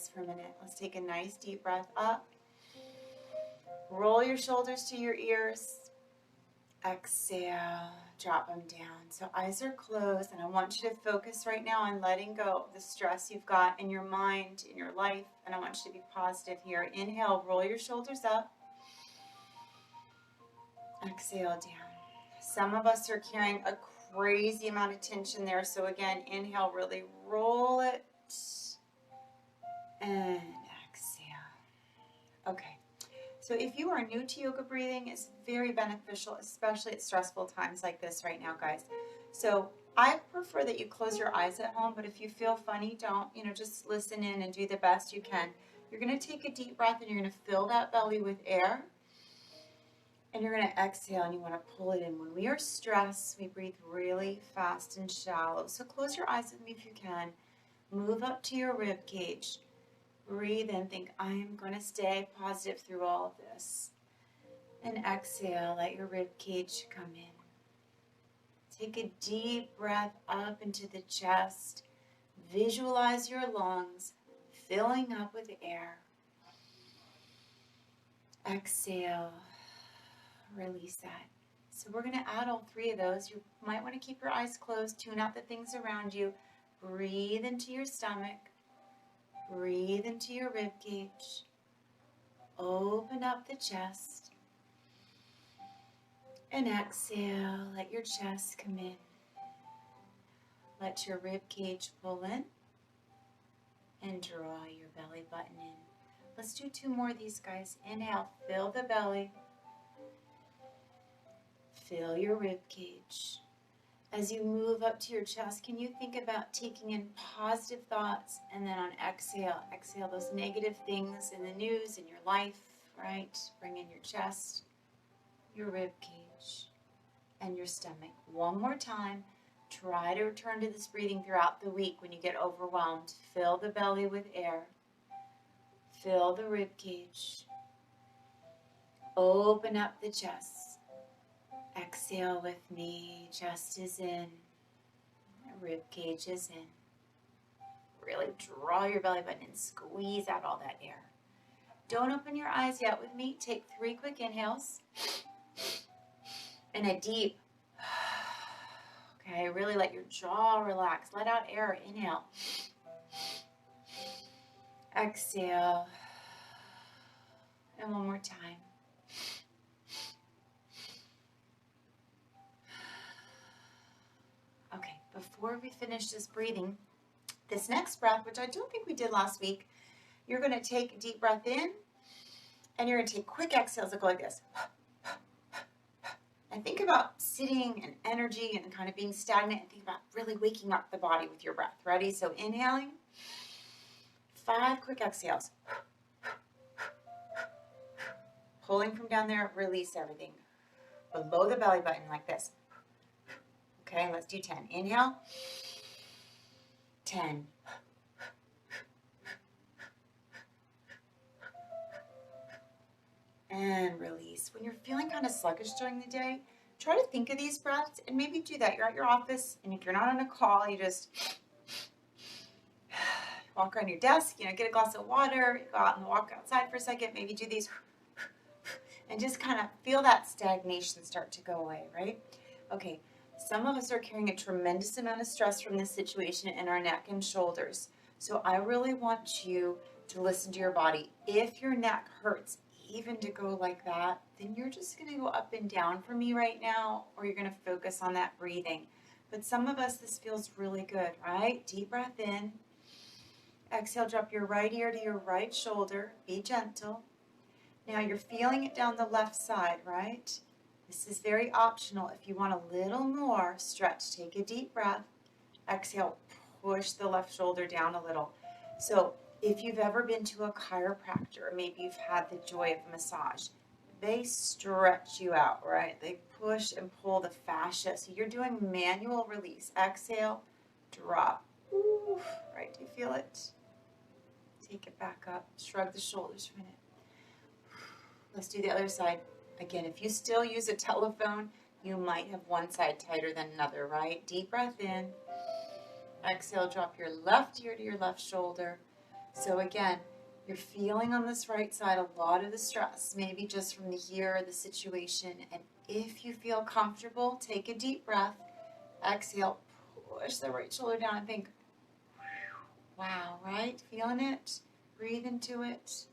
For a minute. Let's take a nice deep breath up. Roll your shoulders to your ears. Exhale, drop them down. So eyes are closed, and I want you to focus right now on letting go of the stress you've got in your mind, in your life, and I want you to be positive here. Inhale, roll your shoulders up. Exhale down. Some of us are carrying a crazy amount of tension there, so again, inhale, really roll it, and exhale. Okay. So if you are new to yoga breathing, it's very beneficial, especially at stressful times like this right now, guys. So I prefer that you close your eyes at home, but if you feel funny, don't, just listen in and do the best you can. You're going to take a deep breath and you're going to fill that belly with air. And you're going to exhale and you want to pull it in. When we are stressed, we breathe really fast and shallow. So close your eyes with me if you can. Move up to your rib cage. Breathe in, think, I'm going to stay positive through all of this. And exhale, let your rib cage come in. Take a deep breath up into the chest. Visualize your lungs filling up with air. Exhale, release that. So we're going to add all three of those. You might want to keep your eyes closed, tune out the things around you. Breathe into your stomach. Breathe into your rib cage. Open up the chest. And exhale, let your chest come in. Let your rib cage pull in. And draw your belly button in. Let's do two more of these, guys. Inhale, fill the belly. Fill your rib cage. As you move up to your chest, can you think about taking in positive thoughts, and then on exhale, exhale those negative things in the news, in your life, right? Bring in your chest, your rib cage, and your stomach. One more time. Try to return to this breathing throughout the week when you get overwhelmed. Fill the belly with air. Fill the rib cage. Open up the chest. Exhale with me. Chest is in. Rib cage is in. Really draw your belly button and squeeze out all that air. Don't open your eyes yet with me. Take 3 quick inhales. And a deep. Okay, really let your jaw relax. Let out air. Inhale. Exhale. And one more time. Okay, before we finish this breathing, this next breath, which I don't think we did last week, you're going to take a deep breath in, and you're going to take quick exhales that go like this. And think about sitting and energy and kind of being stagnant, and think about really waking up the body with your breath. Ready? So inhaling, 5 quick exhales. Pulling from down there, release everything. Below the belly button like this. Okay, let's do 10. Inhale. 10. And release. When you're feeling kind of sluggish during the day, try to think of these breaths and maybe do that. You're at your office, and if you're not on a call, you just walk around your desk, get a glass of water, go out and walk outside for a second, maybe do these, and just kind of feel that stagnation start to go away, right? Okay. Some of us are carrying a tremendous amount of stress from this situation in our neck and shoulders. So I really want you to listen to your body. If your neck hurts, even to go like that, then you're just going to go up and down for me right now, or you're going to focus on that breathing. But some of us, this feels really good, right? Deep breath in. Exhale, drop your right ear to your right shoulder. Be gentle. Now you're feeling it down the left side, right? This is very optional. If you want a little more stretch, take a deep breath. Exhale, push the left shoulder down a little. So if you've ever been to a chiropractor, or maybe you've had the joy of a massage, they stretch you out, right? They push and pull the fascia. So you're doing manual release. Exhale, drop. Oof, right, do you feel it? Take it back up. Shrug the shoulders for a minute. Let's do the other side. Again, if you still use a telephone, you might have one side tighter than another, right? Deep breath in. Exhale, drop your left ear to your left shoulder. So again, you're feeling on this right side a lot of the stress, maybe just from the here, the situation. And if you feel comfortable, take a deep breath. Exhale, push the right shoulder down and think, wow, right? Feeling it? Breathe into it.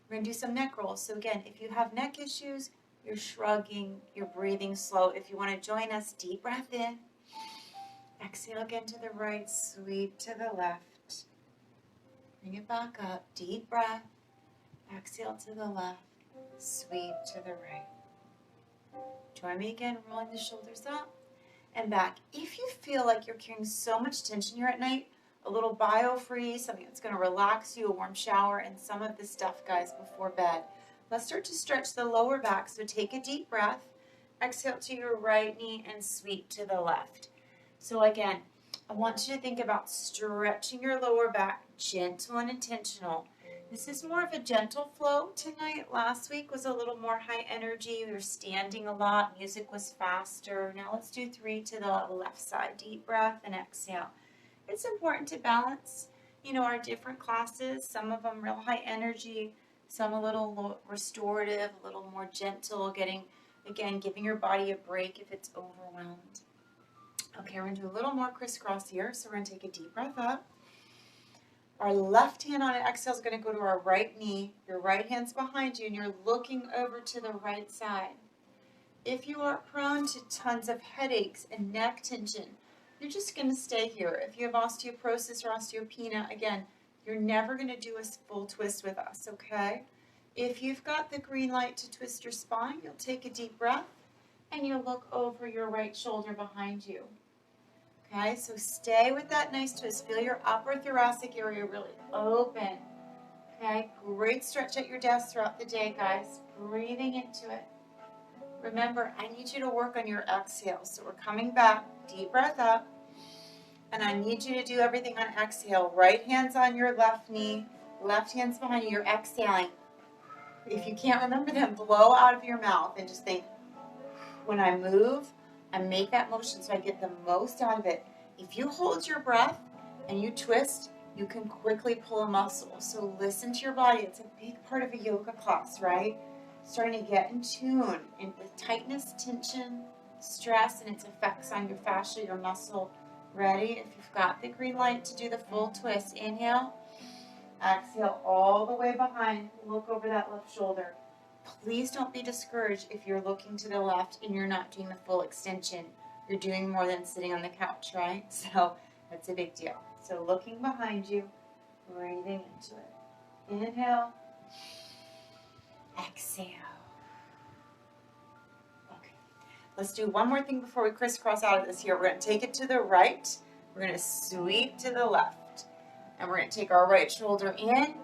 We're going to do some neck rolls. So again, if you have neck issues, you're shrugging, you're breathing slow. If you want to join us, deep breath in. Exhale again to the right, sweep to the left. Bring it back up, deep breath. Exhale to the left, sweep to the right. Join me again, rolling the shoulders up and back. If you feel like you're carrying so much tension here at night, a little BioFreeze, something that's going to relax you, a warm shower, and some of this stuff, guys, before bed. Let's start to stretch the lower back. So take a deep breath. Exhale to your right knee and sweep to the left. So again, I want you to think about stretching your lower back, gentle and intentional. This is more of a gentle flow tonight. Last week was a little more high energy. We were standing a lot. Music was faster. Now let's do 3 to the left side. Deep breath and exhale. It's important to balance, our different classes. Some of them real high energy, some a little restorative, a little more gentle, giving your body a break if it's overwhelmed. Okay, we're going to do a little more crisscross here. So we're going to take a deep breath up. Our left hand on an exhale is going to go to our right knee. Your right hand's behind you, and you're looking over to the right side. If you are prone to tons of headaches and neck tension, you're just going to stay here. If you have osteoporosis or osteopenia, again, you're never going to do a full twist with us, okay? If you've got the green light to twist your spine, you'll take a deep breath, and you'll look over your right shoulder behind you. Okay, so stay with that nice twist. Feel your upper thoracic area really open. Okay, great stretch at your desk throughout the day, guys. Breathing into it. Remember, I need you to work on your exhale. So we're coming back, deep breath up. And I need you to do everything on exhale. Right hand's on your left knee, left hand's behind you. You're exhaling. If you can't remember them, blow out of your mouth and just think, when I move, I make that motion so I get the most out of it. If you hold your breath and you twist, you can quickly pull a muscle. So listen to your body. It's a big part of a yoga class, right? Starting to get in tune with tightness, tension, stress, and its effects on your fascia, your muscle. Ready? If you've got the green light to do the full twist, inhale, exhale all the way behind. Look over that left shoulder. Please don't be discouraged if you're looking to the left and you're not doing the full extension. You're doing more than sitting on the couch, right? So that's a big deal. So looking behind you, breathing into it. Inhale, exhale. Okay. Let's do one more thing before we crisscross out of this here. We're going to take it to the right. We're going to sweep to the left. And we're going to take our right shoulder in,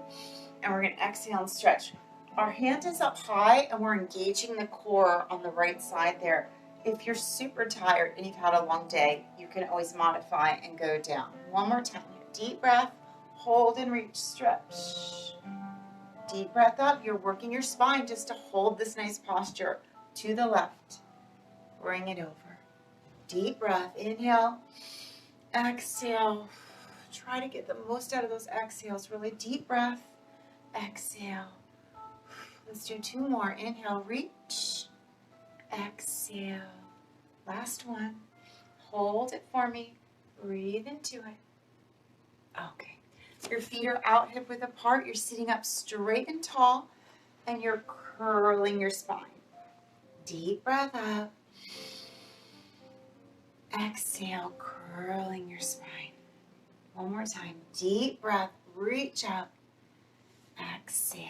and we're going to exhale and stretch. Our hand is up high, and we're engaging the core on the right side there. If you're super tired and you've had a long day, you can always modify and go down. One more time. Deep breath, hold and reach, stretch. Deep breath up. You're working your spine just to hold this nice posture. To the left. Bring it over. Deep breath. Inhale. Exhale. Try to get the most out of those exhales. Really deep breath. Exhale. Let's do 2 more. Inhale, reach. Exhale. Last one. Hold it for me. Breathe into it. Okay. Your feet are out hip width apart. You're sitting up straight and tall, and you're curling your spine. Deep breath up. Exhale, curling your spine. One more time. Deep breath. Reach up. Exhale.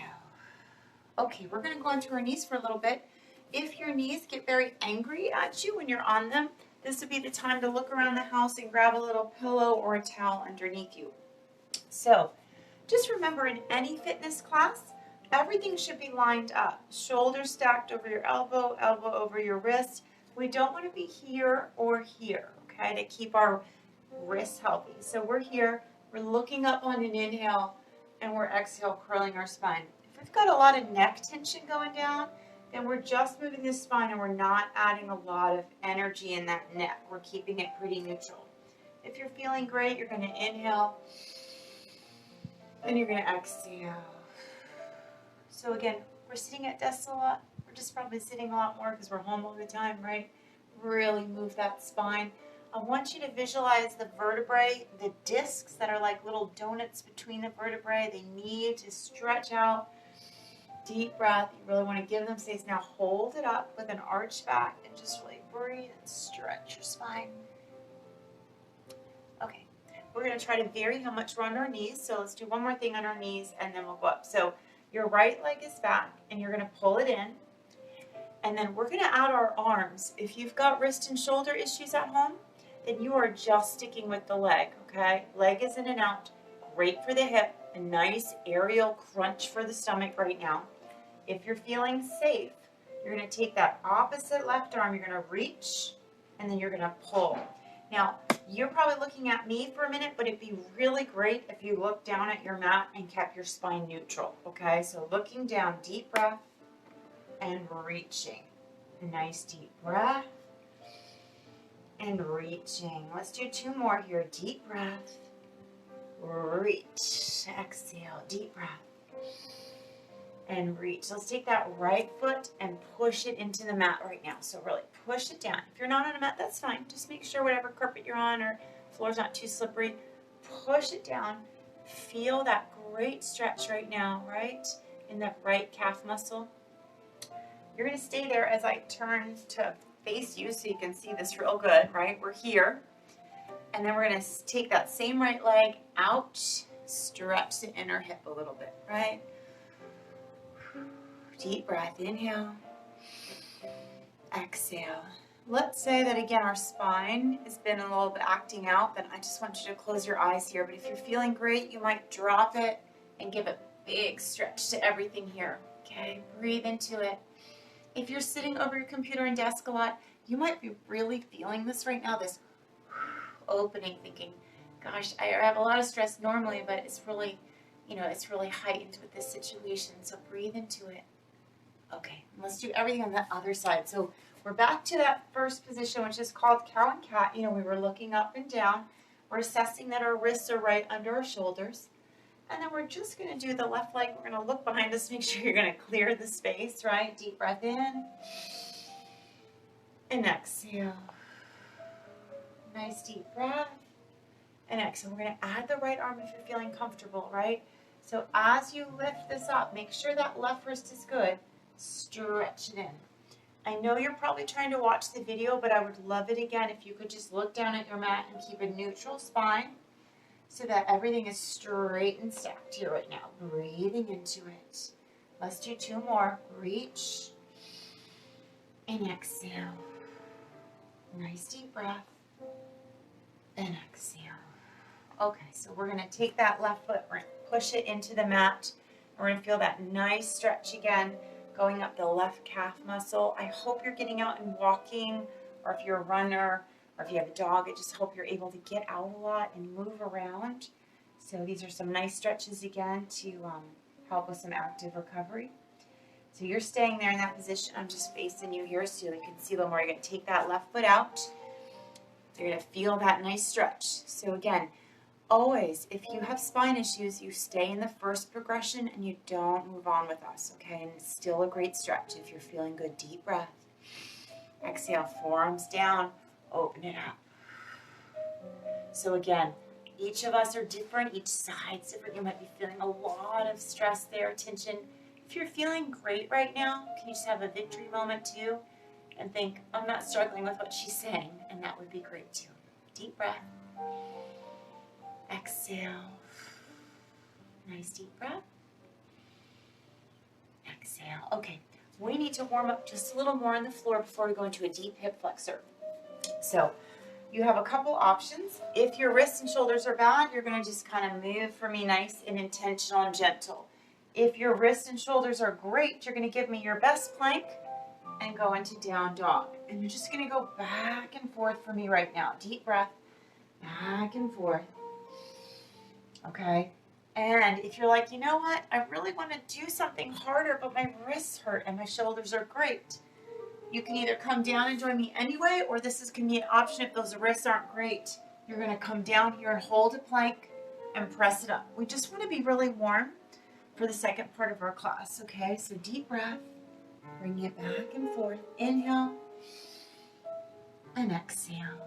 Okay, we're going to go onto our knees for a little bit. If your knees get very angry at you when you're on them, this would be the time to look around the house and grab a little pillow or a towel underneath you. So, just remember, in any fitness class, everything should be lined up. Shoulders stacked over your elbow, elbow over your wrist. We don't want to be here or here, okay, to keep our wrists healthy. So we're here, we're looking up on an inhale, and we're exhale, curling our spine. If we've got a lot of neck tension going down, then we're just moving the spine and we're not adding a lot of energy in that neck. We're keeping it pretty neutral. If you're feeling great, you're going to inhale, And you're gonna exhale. So again, we're sitting at desks a lot. We're just probably sitting a lot more because we're home all the time, right? Really move that spine. I want you to visualize the vertebrae, the discs that are like little donuts between the vertebrae. They need to stretch out. Deep breath. You really want to give them space. Now hold it up with an arch back and just really breathe and stretch your spine. Okay, we're going to try to vary how much we're on our knees. So let's do one more thing on our knees and then we'll go up. So your right leg is back and you're going to pull it in. And then we're going to add our arms. If you've got wrist and shoulder issues at home, then you are just sticking with the leg, okay? Leg is in and out. Great for the hip. A nice aerial crunch for the stomach right now. If you're feeling safe, you're going to take that opposite left arm. You're going to reach, and then you're going to pull. Now, you're probably looking at me for a minute, but it'd be really great if you looked down at your mat and kept your spine neutral, okay? So looking down, deep breath, and reaching. Nice deep breath and reaching. Let's do two more here. Deep breath, reach, exhale, deep breath and reach. Let's take that right foot and push it into the mat right now. So really push it down. If you're not on a mat, that's fine. Just make sure whatever carpet you're on or floor's not too slippery. Push it down. Feel that great stretch right now, right? In that right calf muscle. You're going to stay there as I turn to face you so you can see this real good, right? We're here. And then we're going to take that same right leg out, stretch the inner hip a little bit, right? Deep breath, inhale, exhale. Let's say that again our spine has been a little bit acting out, then I just want you to close your eyes here. But if you're feeling great, you might drop it and give a big stretch to everything here, okay? Breathe into it. If you're sitting over your computer and desk a lot, you might be really feeling this right now, this opening, thinking, gosh, I have a lot of stress normally, but it's really, it's really heightened with this situation. So breathe into it. Okay, let's do everything on the other side. So we're back to that first position, which is called cow and cat. We were looking up and down. We're assessing that our wrists are right under our shoulders. And then we're just going to do the left leg. We're going to look behind us, make sure you're going to clear the space, right? Deep breath in. And exhale. Nice deep breath. And exhale. We're going to add the right arm if you're feeling comfortable, right? So as you lift this up, make sure that left wrist is good. Stretch it in. I know you're probably trying to watch the video, but I would love it again if you could just look down at your mat and keep a neutral spine, so that everything is straight and stacked here right now. Breathing into it. Let's do two more. Reach and exhale. Nice deep breath and exhale. Okay, so we're going to take that left foot, we're going to push it into the mat. We're going to feel that nice stretch again, going up the left calf muscle. I hope you're getting out and walking, or if you're a runner, or if you have a dog, I just hope you're able to get out a lot and move around. So these are some nice stretches again to help with some active recovery. So you're staying there in that position. I'm just facing you here so you can see a little more. You're going to take that left foot out. You're going to feel that nice stretch. So again, always, if you have spine issues, you stay in the first progression and you don't move on with us, okay? And it's still a great stretch if you're feeling good. Deep breath. Exhale, forearms down. Open it up. So again, each of us are different. Each side's different. You might be feeling a lot of stress there, tension. If you're feeling great right now, can you just have a victory moment too and think, I'm not struggling with what she's saying, and that would be great too. Deep breath. Exhale. Nice deep breath. Exhale. Okay, we need to warm up just a little more on the floor before we go into a deep hip flexor. So you have a couple options. If your wrists and shoulders are bad, you're going to just kind of move for me nice and intentional and gentle. If your wrists and shoulders are great, you're going to give me your best plank and go into down dog. And you're just going to go back and forth for me right now. Deep breath, back and forth. Okay? And if you're like, you know what, I really want to do something harder, but my wrists hurt and my shoulders are great. You can either come down and join me anyway, or this is going to be an option if those wrists aren't great. You're going to come down here and hold a plank and press it up. We just want to be really warm for the second part of our class, okay? So deep breath, bring it back and forth. Inhale and exhale.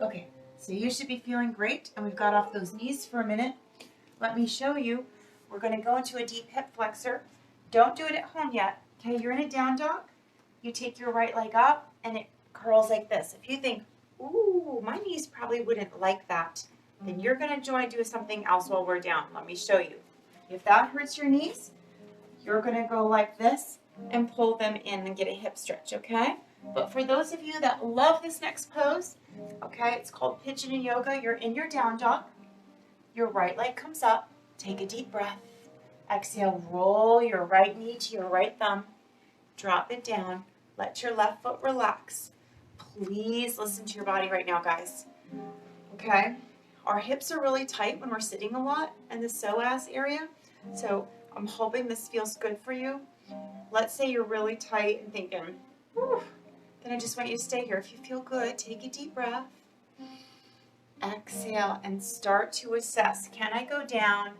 Okay, so you should be feeling great, and we've got off those knees for a minute. Let me show you. We're going to go into a deep hip flexor. Don't do it at home yet, okay? You're in a down dog. You take your right leg up, and it curls like this. If you think, ooh, my knees probably wouldn't like that, then you're going to do something else while we're down. Let me show you. If that hurts your knees, you're going to go like this and pull them in and get a hip stretch, okay? But for those of you that love this next pose, okay, it's called Pigeon Yoga. You're in your down dog. Your right leg comes up. Take a deep breath. Exhale, roll your right knee to your right thumb. Drop it down. Let your left foot relax. Please listen to your body right now, guys. Okay? Our hips are really tight when we're sitting a lot in the psoas area. So I'm hoping this feels good for you. Let's say you're really tight and thinking, whew, then I just want you to stay here. If you feel good, take a deep breath. Exhale and start to assess. Can I go down?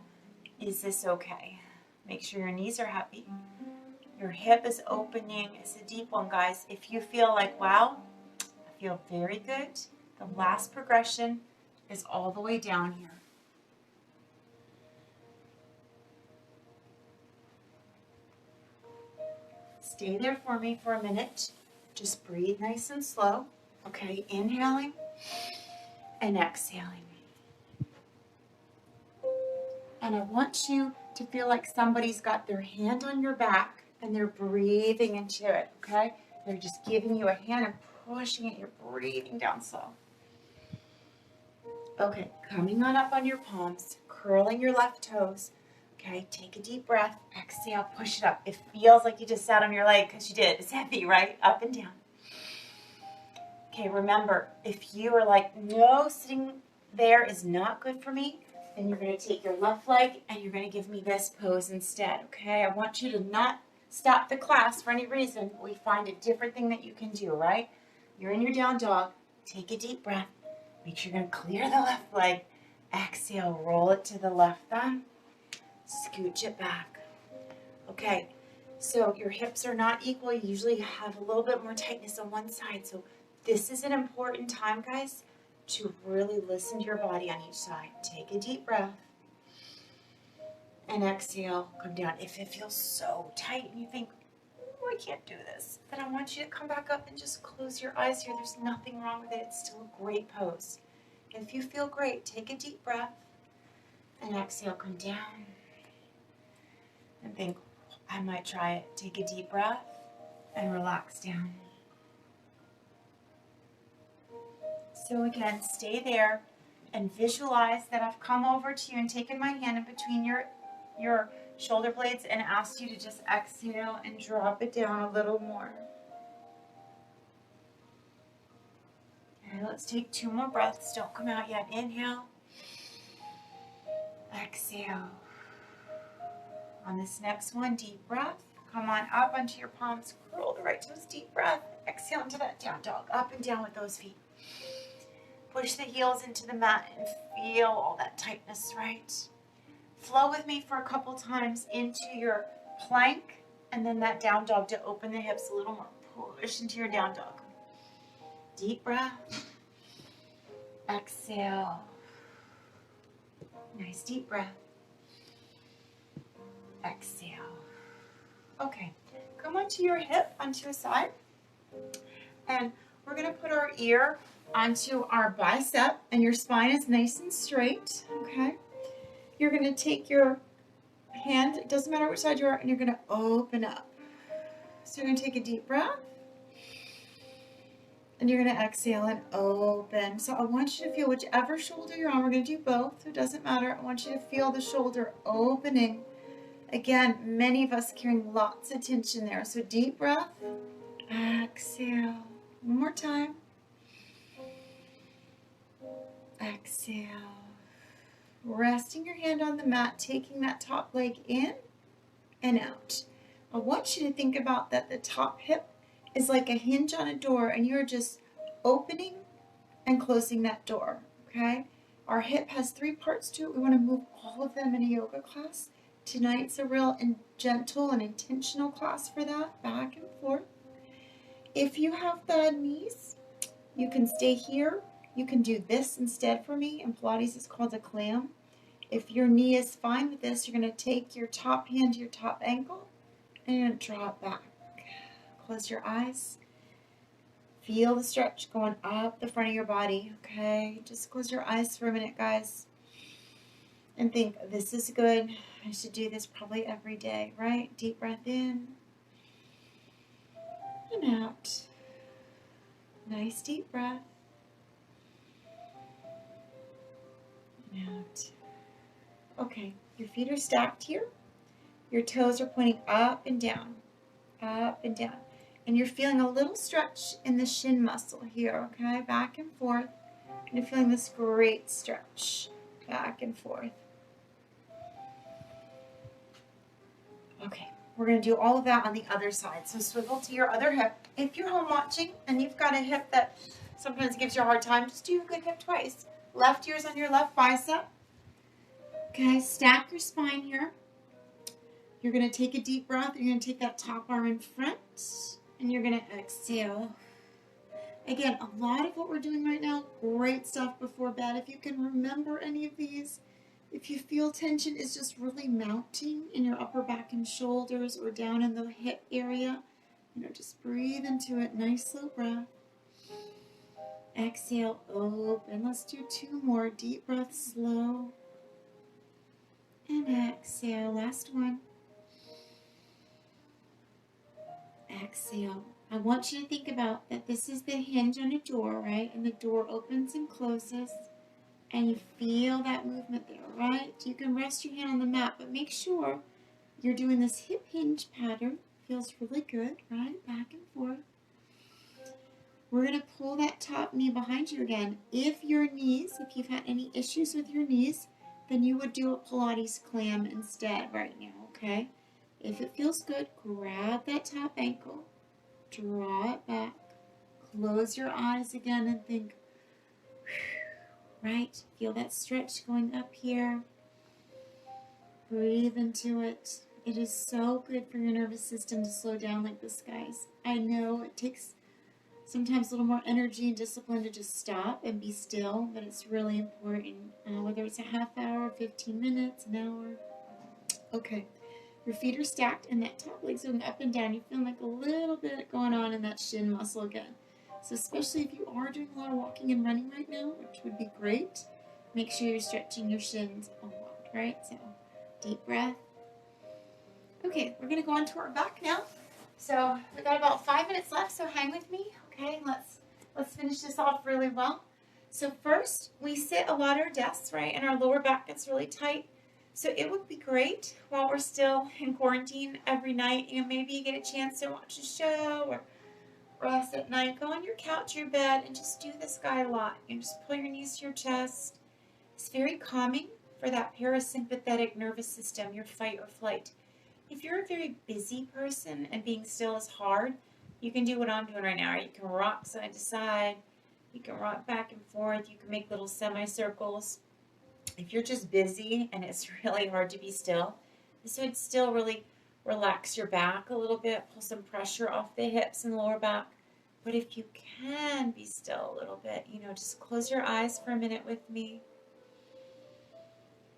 Is this okay? Make sure your knees are happy. Your hip is opening. It's a deep one, guys. If you feel like, wow, I feel very good, the last progression is all the way down here. Stay there for me for a minute. Just breathe nice and slow. Okay, inhaling and exhaling. And I want you to feel like somebody's got their hand on your back and they're breathing into it, okay? They're just giving you a hand and pushing it. You're breathing down slow. Okay, coming on up on your palms, curling your left toes. Okay, take a deep breath. Exhale, push it up. It feels like you just sat on your leg because you did. It's heavy, right? Up and down. Okay, remember, if you are like, no, sitting there is not good for me, then you're going to take your left leg and you're going to give me this pose instead, okay? I want you to not stop the class for any reason. We find a different thing that you can do, right? You're in your down dog. Take a deep breath. Make sure you're going to clear the left leg. Exhale, roll it to the left thumb. Scooch it back. Okay, so your hips are not equal. You usually have a little bit more tightness on one side. So this is an important time, guys, to really listen to your body on each side. Take a deep breath and exhale, come down. If it feels so tight and you think, oh, I can't do this, then I want you to come back up and just close your eyes here. There's nothing wrong with it. It's still a great pose. If you feel great, take a deep breath and exhale, come down and think, I might try it. Take a deep breath and relax down. So again, stay there and visualize that I've come over to you and taken my hand in between your shoulder blades and asked you to just exhale and drop it down a little more. Okay, let's take 2 more breaths. Don't come out yet. Inhale. Exhale. On this next one, deep breath. Come on up onto your palms. Curl the right toes. Deep breath. Exhale into that down dog. Up and down with those feet. Push the heels into the mat and feel all that tightness, right? Flow with me for a couple times into your plank and then that down dog to open the hips a little more. Push into your down dog. Deep breath. Exhale. Nice deep breath. Exhale. Okay, come onto your hip, onto a side. And we're going to put our ear onto our bicep, and your spine is nice and straight, okay? You're going to take your hand, it doesn't matter which side you are, and you're going to open up. So you're going to take a deep breath, and you're going to exhale and open. So I want you to feel whichever shoulder you're on. We're going to do both. It doesn't matter. I want you to feel the shoulder opening. Again, many of us carrying lots of tension there. So deep breath, exhale. One more time. Exhale. Resting your hand on the mat, taking that top leg in and out. I want you to think about that the top hip is like a hinge on a door and you're just opening and closing that door, okay? Our hip has 3 parts to it. We want to move all of them in a yoga class. Tonight's a real gentle and intentional class for that, back and forth. If you have bad knees, you can stay here. You can do this instead for me. In Pilates, it's called a clam. If your knee is fine with this, you're going to take your top hand to your top ankle and you're going to draw it back. Close your eyes. Feel the stretch going up the front of your body, okay? Just close your eyes for a minute, guys. And think, this is good. I should do this probably every day, right? Deep breath in and out. Nice deep breath. And out. Okay, your feet are stacked here. Your toes are pointing up and down, up and down. And you're feeling a little stretch in the shin muscle here, okay? Back and forth. And you're feeling this great stretch, back and forth. Okay, we're going to do all of that on the other side. So swivel to your other hip. If you're home watching and you've got a hip that sometimes gives you a hard time, just do a good hip twice. Left ear's on your left bicep. Okay, stack your spine here. You're going to take a deep breath. You're going to take that top arm in front. And you're going to exhale. Again, a lot of what we're doing right now, great stuff before bed. If you can remember any of these, if you feel tension is just really mounting in your upper back and shoulders or down in the hip area, just breathe into it. Nice slow breath. Exhale, open. Let's do 2 more. Deep breath, slow. And exhale. Last one. Exhale. I want you to think about that this is the hinge on a door, right? And the door opens and closes. And you feel that movement there, right? You can rest your hand on the mat, but make sure you're doing this hip hinge pattern. Feels really good, right? Back and forth. We're going to pull that top knee behind you again. If you've had any issues with your knees, then you would do a Pilates clam instead right now, okay? If it feels good, grab that top ankle, draw it back, close your eyes again and think, right? Feel that stretch going up here. Breathe into it. It is so good for your nervous system to slow down like this, guys. I know it takes sometimes a little more energy and discipline to just stop and be still, but it's really important, whether it's a half hour, 15 minutes, an hour. Okay. Your feet are stacked and that top leg's going up and down. You're feeling like a little bit going on in that shin muscle again. So especially if you are doing a lot of walking and running right now, which would be great, make sure you're stretching your shins a lot, right? So deep breath. Okay, we're going to go on to our back now. So we've got about 5 minutes left, so hang with me. Okay, let's finish this off really well. So first, we sit a lot at our desks, right? And our lower back gets really tight. So it would be great while we're still in quarantine every night, maybe you get a chance to watch a show or rest at night. Go on your couch or your bed and just do this guy a lot. Just pull your knees to your chest. It's very calming for that parasympathetic nervous system, your fight or flight. If you're a very busy person and being still is hard, you can do what I'm doing right now. You can rock side to side. You can rock back and forth. You can make little semicircles. If you're just busy and it's really hard to be still, this would still really relax your back a little bit, pull some pressure off the hips and lower back. But if you can be still a little bit, just close your eyes for a minute with me.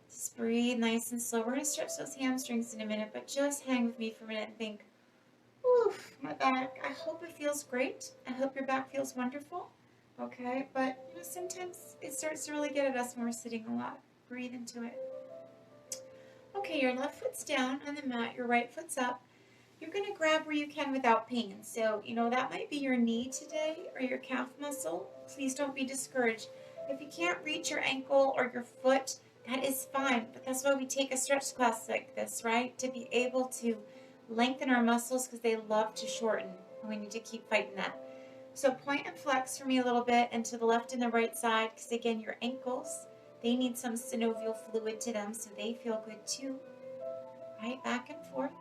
Just breathe nice and slow. We're going to stretch those hamstrings in a minute, but just hang with me for a minute and think, oof, my back. I hope it feels great. I hope your back feels wonderful. Okay, but sometimes it starts to really get at us when we're sitting a lot. Breathe into it. Okay, your left foot's down on the mat, your right foot's up. You're going to grab where you can without pain. So, that might be your knee today or your calf muscle. Please don't be discouraged. If you can't reach your ankle or your foot, that is fine. But that's why we take a stretch class like this, right? To be able to lengthen our muscles because they love to shorten. And we need to keep fighting that. So point and flex for me a little bit and to the left and the right side because, again, your ankles, they need some synovial fluid to them so they feel good too. Right, back and forth.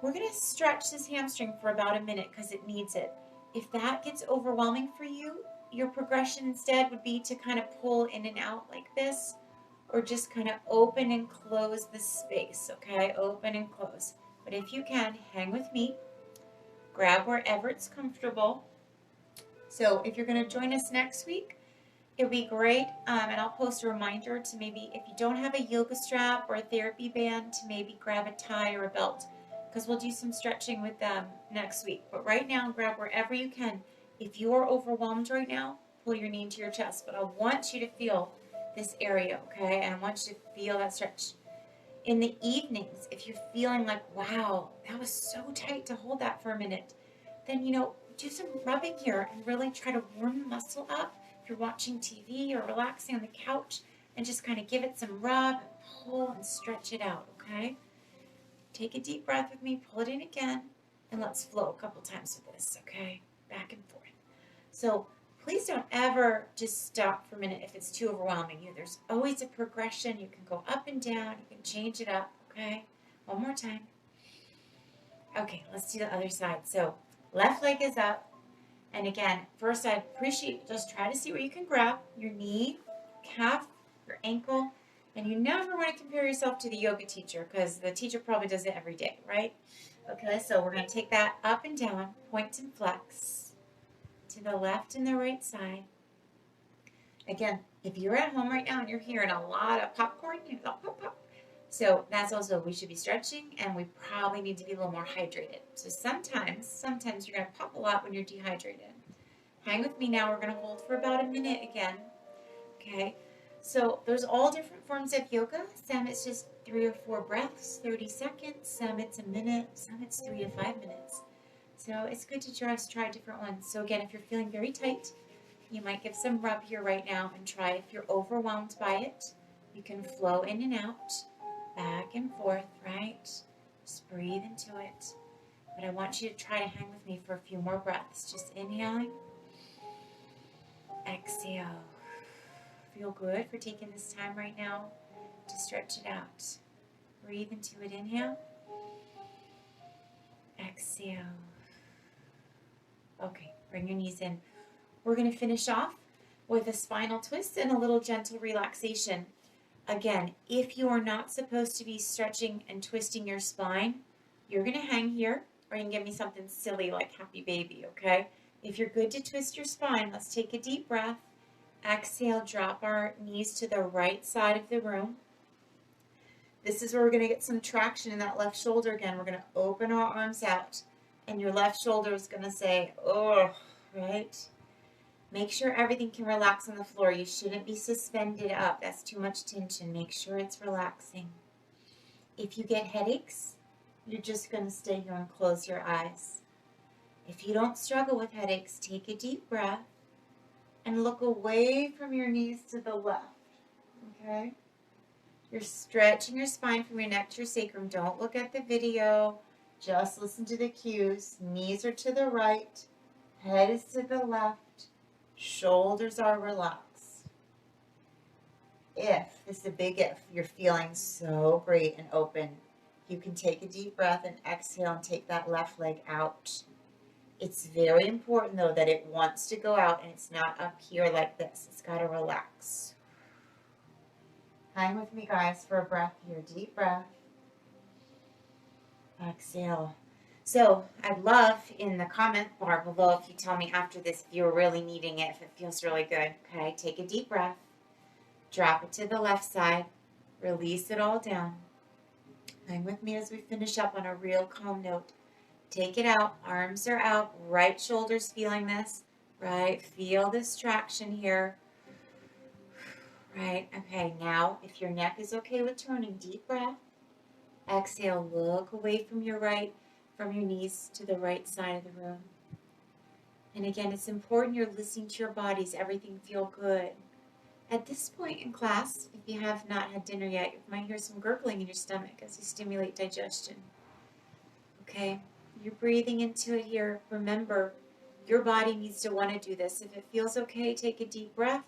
We're going to stretch this hamstring for about a minute because it needs it. If that gets overwhelming for you, your progression instead would be to kind of pull in and out like this, or just kind of open and close the space, okay? Open and close. But if you can, hang with me. Grab wherever it's comfortable. So if you're going to join us next week, it would be great, and I'll post a reminder to maybe, if you don't have a yoga strap or a therapy band, to maybe grab a tie or a belt, because we'll do some stretching with them next week. But right now, grab wherever you can. If you are overwhelmed right now, pull your knee into your chest. But I want you to feel this area, okay? And I want you to feel that stretch. In the evenings, if you're feeling like, wow, that was so tight to hold that for a minute, then, do some rubbing here and really try to warm the muscle up. If you're watching TV or relaxing on the couch, and just kind of give it some rub, and pull and stretch it out, okay? Take a deep breath with me, pull it in again, and let's flow a couple times with this, okay? Back and forth. So please don't ever just stop for a minute if it's too overwhelming you. There's always a progression. You can go up and down. You can change it up, okay? One more time. Okay, let's do the other side. So left leg is up. And again, first I'd appreciate, just try to see where you can grab your knee, calf, your ankle. And you never want to compare yourself to the yoga teacher, because the teacher probably does it every day, right? Okay, so we're going to take that up and down, point and flex to the left and the right side. Again, if you're at home right now and you're hearing a lot of popcorn, you go pop, pop. So that's also, we should be stretching, and we probably need to be a little more hydrated. So sometimes you're going to pop a lot when you're dehydrated. Hang with me now. We're going to hold for about a minute again. Okay. So there's all different forms of yoga. Some it's just 3 or 4 breaths, 30 seconds. Some it's a minute. Some it's 3 to 5 minutes. So it's good to just try different ones. So again, if you're feeling very tight, you might give some rub here right now and try. If you're overwhelmed by it, you can flow in and out, back and forth, right? Just breathe into it. But I want you to try to hang with me for a few more breaths. Just inhaling, exhale. Feel good for taking this time right now to stretch it out. Breathe into it, inhale, exhale. Okay, bring your knees in. We're going to finish off with a spinal twist and a little gentle relaxation. Again, if you are not supposed to be stretching and twisting your spine, you're going to hang here, or you can give me something silly like happy baby, okay? If you're good to twist your spine, let's take a deep breath. Exhale, drop our knees to the right side of the room. This is where we're going to get some traction in that left shoulder again. We're going to open our arms out, and your left shoulder is going to say, oh, right? Make sure everything can relax on the floor. You shouldn't be suspended up. That's too much tension. Make sure it's relaxing. If you get headaches, you're just going to stay here and close your eyes. If you don't struggle with headaches, take a deep breath and look away from your knees to the left, okay? You're stretching your spine from your neck to your sacrum. Don't look at the video. Just listen to the cues. Knees are to the right. Head is to the left. Shoulders are relaxed. If, this is a big if, you're feeling so great and open, you can take a deep breath and exhale and take that left leg out. It's very important, though, that it wants to go out and it's not up here like this. It's got to relax. Hang with me, guys, for a breath here. Deep breath. Exhale. So I'd love in the comment bar below if you tell me after this if you're really needing it, if it feels really good. Okay, take a deep breath. Drop it to the left side. Release it all down. Hang with me as we finish up on a real calm note. Take it out. Arms are out. Right shoulder's feeling this. Right. Feel this traction here. Right. Okay. Now, if your neck is okay with turning, deep breath. Exhale. Look away from your knees to the right side of the room. And again, it's important you're listening to your bodies. Everything feel good. At this point in class, if you have not had dinner yet, you might hear some gurgling in your stomach as you stimulate digestion. Okay. You're breathing into it here. Remember, your body needs to want to do this. If it feels okay, take a deep breath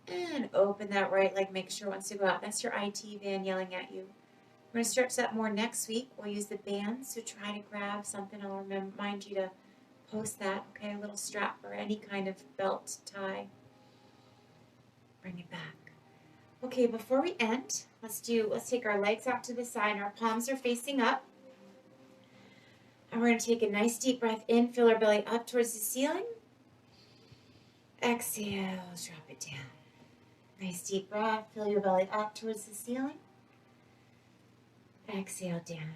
and open that right leg. Make sure it wants to go out. That's your IT van yelling at you. We're going to stretch that more next week. We'll use the band, so try to grab something. I'll remind you to post that, okay? A little strap or any kind of belt tie. Bring it back. Okay, before we end, let's take our legs out to the side and our palms are facing up. And we're going to take a nice deep breath in, fill our belly up towards the ceiling. Exhale, drop it down. Nice deep breath, fill your belly up towards the ceiling. Exhale down.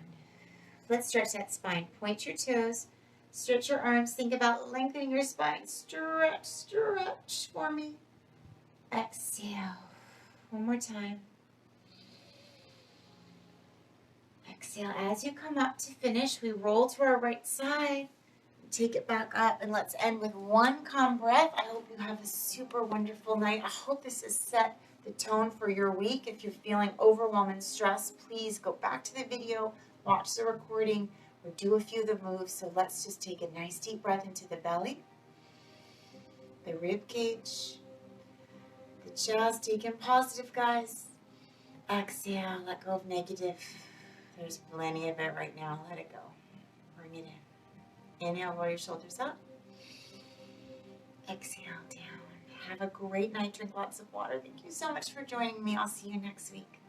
Let's stretch that spine. Point your toes, stretch your arms, think about lengthening your spine. Stretch, stretch for me. Exhale. One more time. Exhale. As you come up to finish, we roll to our right side. Take it back up, and let's end with one calm breath. I hope you have a super wonderful night. I hope this has set the tone for your week. If you're feeling overwhelmed and stressed, please go back to the video, watch the recording, or do a few of the moves. So let's just take a nice deep breath into the belly, the rib cage, the chest. Take in positive, guys. Exhale, let go of negative. There's plenty of it right now. Let it go. Bring it in. Inhale, roll your shoulders up. Exhale down. Have a great night. Drink lots of water. Thank you so much for joining me. I'll see you next week.